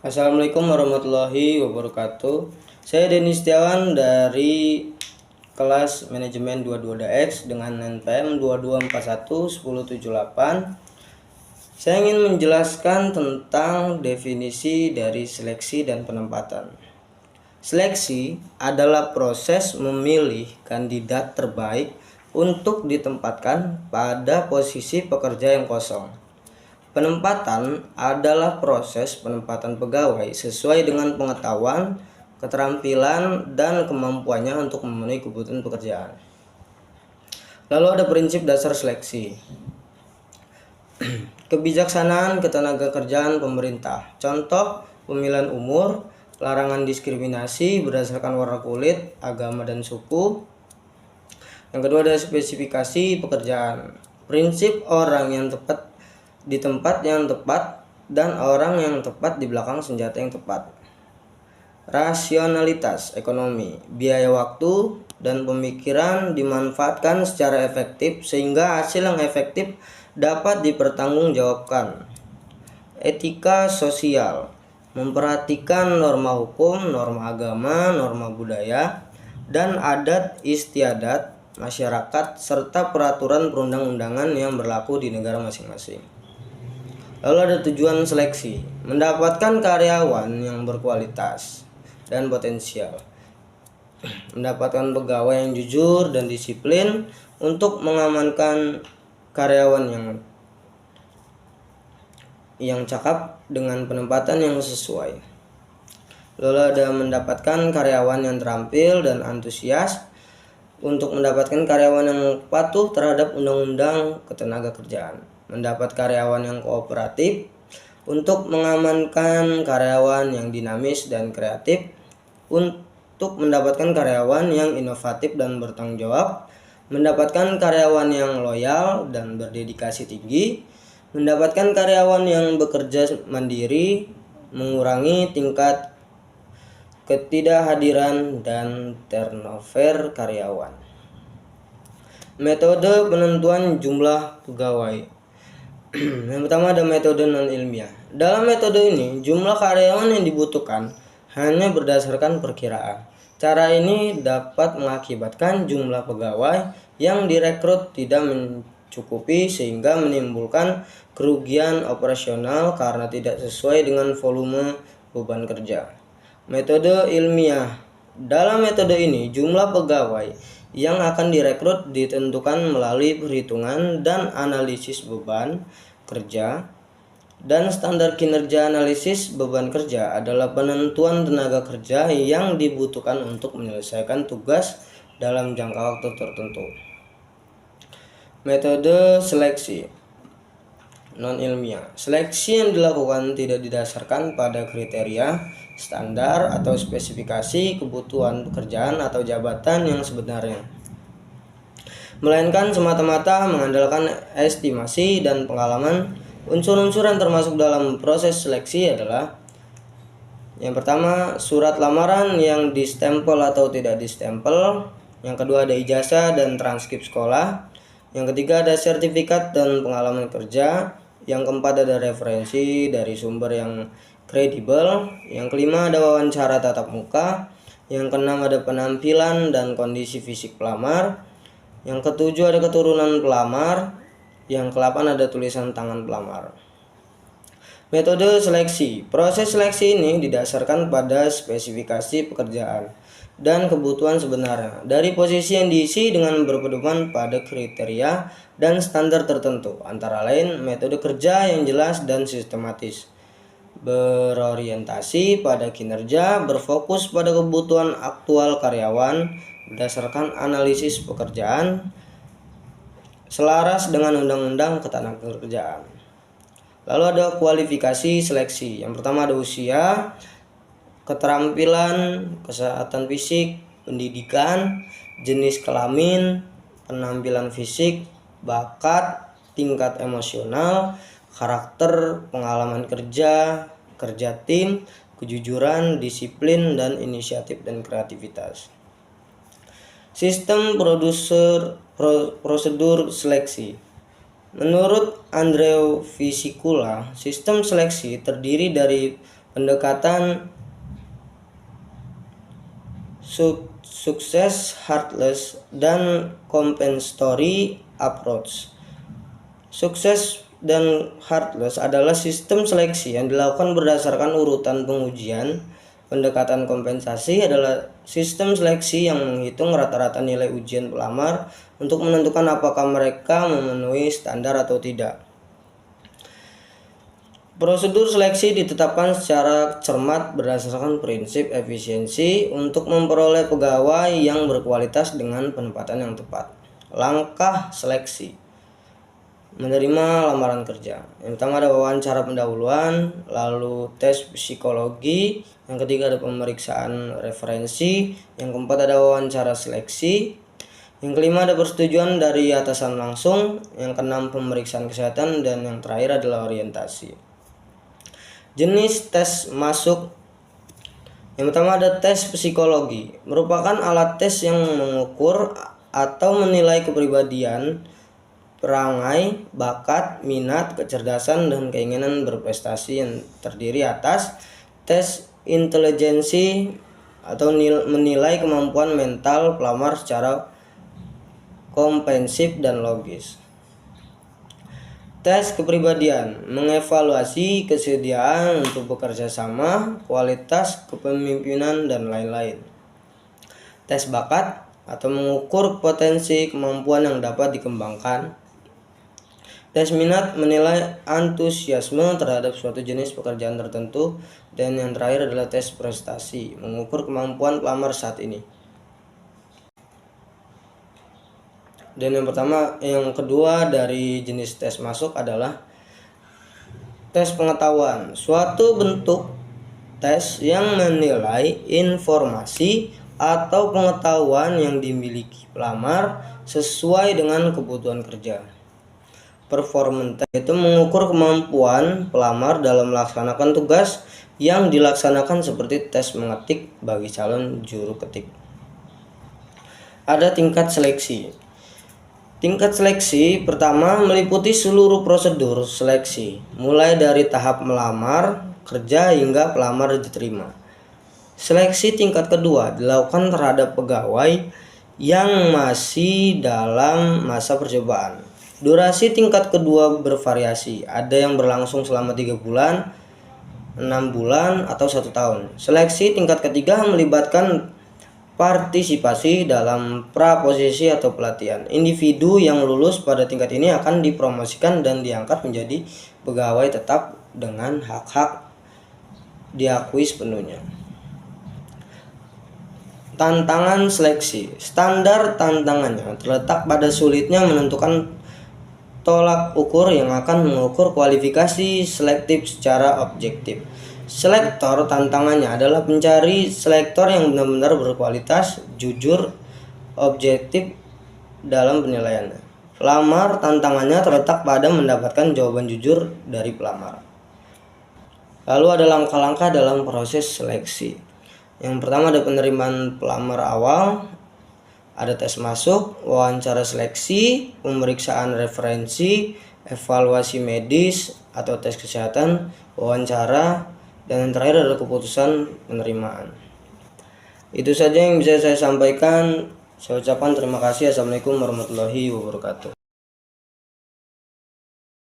Assalamualaikum warahmatullahi wabarakatuh. Saya Denny Setiawan dari kelas manajemen 22DX dengan NPM 22411078. Saya ingin menjelaskan tentang definisi dari seleksi dan penempatan. Seleksi adalah proses memilih kandidat terbaik untuk ditempatkan pada posisi pekerja yang kosong. Penempatan adalah proses penempatan pegawai sesuai dengan pengetahuan, keterampilan, dan kemampuannya untuk memenuhi kebutuhan pekerjaan. Lalu ada prinsip dasar seleksi. Kebijaksanaan ketenagakerjaan pemerintah. Contoh, pemilihan umur, larangan diskriminasi berdasarkan warna kulit, agama, dan suku. Yang kedua ada spesifikasi pekerjaan. Prinsip orang yang tepat di tempat yang tepat dan orang yang tepat di belakang senjata yang tepat. Rasionalitas ekonomi, biaya waktu dan pemikiran dimanfaatkan secara efektif sehingga hasil yang efektif dapat dipertanggungjawabkan. Etika sosial, memperhatikan norma hukum, norma agama, norma budaya, dan adat istiadat masyarakat serta peraturan perundang-undangan yang berlaku di negara masing-masing. Lalu ada tujuan seleksi, mendapatkan karyawan yang berkualitas dan potensial, mendapatkan pegawai yang jujur dan disiplin untuk mengamankan karyawan yang cakap dengan penempatan yang sesuai. Lalu ada mendapatkan karyawan yang terampil dan antusias untuk mendapatkan karyawan yang patuh terhadap undang-undang ketenagakerjaan. Mendapat karyawan yang kooperatif untuk mengamankan karyawan yang dinamis dan kreatif, untuk mendapatkan karyawan yang inovatif dan bertanggung jawab, mendapatkan karyawan yang loyal dan berdedikasi tinggi, mendapatkan karyawan yang bekerja mandiri, mengurangi tingkat ketidakhadiran dan turnover karyawan. Metode penentuan jumlah pegawai. Yang pertama ada metode non-ilmiah. Dalam metode ini, jumlah karyawan yang dibutuhkan hanya berdasarkan perkiraan. Cara ini dapat mengakibatkan jumlah pegawai yang direkrut tidak mencukupi sehingga menimbulkan kerugian operasional karena tidak sesuai dengan volume beban kerja. Metode ilmiah. Dalam metode ini, jumlah pegawai yang akan direkrut ditentukan melalui perhitungan dan analisis beban kerja, dan standar kinerja analisis beban kerja adalah penentuan tenaga kerja yang dibutuhkan untuk menyelesaikan tugas dalam jangka waktu tertentu. Metode seleksi non-ilmiah. Seleksi yang dilakukan tidak didasarkan pada kriteria, standar, atau spesifikasi kebutuhan pekerjaan atau jabatan yang sebenarnya, melainkan semata-mata mengandalkan estimasi dan pengalaman. Unsur-unsur yang termasuk dalam proses seleksi adalah: yang pertama, surat lamaran yang distempel atau tidak distempel. Yang kedua ada ijazah dan transkrip sekolah. Yang ketiga ada sertifikat dan pengalaman kerja. Yang keempat ada referensi dari sumber yang kredibel. Yang kelima ada wawancara tatap muka. Yang keenam ada penampilan dan kondisi fisik pelamar. Yang ketujuh ada keturunan pelamar. Yang ke-8 ada tulisan tangan pelamar. Metode seleksi. Proses seleksi ini didasarkan pada spesifikasi pekerjaan dan kebutuhan sebenarnya dari posisi yang diisi dengan berpedoman pada kriteria dan standar tertentu, antara lain metode kerja yang jelas dan sistematis, berorientasi pada kinerja, berfokus pada kebutuhan aktual karyawan berdasarkan analisis pekerjaan, selaras dengan undang-undang ketenagakerjaan. Lalu ada kualifikasi seleksi. Yang pertama ada usia, keterampilan, kesehatan fisik, pendidikan, jenis kelamin, penampilan fisik, bakat, tingkat emosional, karakter, pengalaman kerja, kerja tim, kejujuran, disiplin, dan inisiatif dan kreativitas. Sistem prosedur seleksi. Menurut Andrew Fisicula, sistem seleksi terdiri dari pendekatan sukses heartless dan compensatory approach. Sukses dan heartless adalah sistem seleksi yang dilakukan berdasarkan urutan pengujian. Pendekatan kompensasi adalah sistem seleksi yang menghitung rata-rata nilai ujian pelamar untuk menentukan apakah mereka memenuhi standar atau tidak. Prosedur seleksi ditetapkan secara cermat berdasarkan prinsip efisiensi untuk memperoleh pegawai yang berkualitas dengan penempatan yang tepat. Langkah seleksi: menerima lamaran kerja. Yang pertama ada wawancara pendahuluan, lalu tes psikologi, yang ketiga ada pemeriksaan referensi, yang keempat ada wawancara seleksi, yang kelima ada persetujuan dari atasan langsung, yang keenam pemeriksaan kesehatan, dan yang terakhir adalah orientasi. Jenis tes masuk: yang pertama ada tes psikologi, merupakan alat tes yang mengukur atau menilai kepribadian, perangai, bakat, minat, kecerdasan, dan keinginan berprestasi yang terdiri atas tes intelijensi atau menilai kemampuan mental pelamar secara komprehensif dan logis. Tes kepribadian mengevaluasi kesediaan untuk bekerja sama, kualitas kepemimpinan, dan lain-lain. Tes bakat atau mengukur potensi kemampuan yang dapat dikembangkan. Tes minat menilai antusiasme terhadap suatu jenis pekerjaan tertentu, dan yang terakhir adalah tes prestasi, mengukur kemampuan pelamar saat ini. Dan yang kedua dari jenis tes masuk adalah tes pengetahuan, suatu bentuk tes yang menilai informasi atau pengetahuan yang dimiliki pelamar sesuai dengan kebutuhan kerja. Performance test itu mengukur kemampuan pelamar dalam melaksanakan tugas yang dilaksanakan seperti tes mengetik bagi calon juru ketik. Ada tingkat seleksi. Tingkat seleksi pertama meliputi seluruh prosedur seleksi, mulai dari tahap melamar kerja hingga pelamar diterima. Seleksi tingkat kedua dilakukan terhadap pegawai yang masih dalam masa percobaan. Durasi tingkat kedua bervariasi, ada yang berlangsung selama 3 bulan, 6 bulan, atau 1 tahun. Seleksi tingkat ketiga melibatkan partisipasi dalam praposisi atau pelatihan. Individu yang lulus pada tingkat ini akan dipromosikan dan diangkat menjadi pegawai tetap dengan hak-hak diakui sepenuhnya. Tantangan seleksi. Standar tantangannya terletak pada sulitnya menentukan tolak ukur yang akan mengukur kualifikasi selektif secara objektif. Selektor tantangannya adalah pencari selektor yang benar-benar berkualitas, jujur, objektif dalam penilaiannya. Pelamar tantangannya terletak pada mendapatkan jawaban jujur dari pelamar. Lalu ada langkah-langkah dalam proses seleksi. Yang pertama ada penerimaan pelamar awal, ada tes masuk, wawancara seleksi, pemeriksaan referensi, evaluasi medis atau tes kesehatan, wawancara, dan yang terakhir adalah keputusan penerimaan. Itu saja yang bisa saya sampaikan. Saya ucapkan terima kasih. Assalamualaikum warahmatullahi wabarakatuh.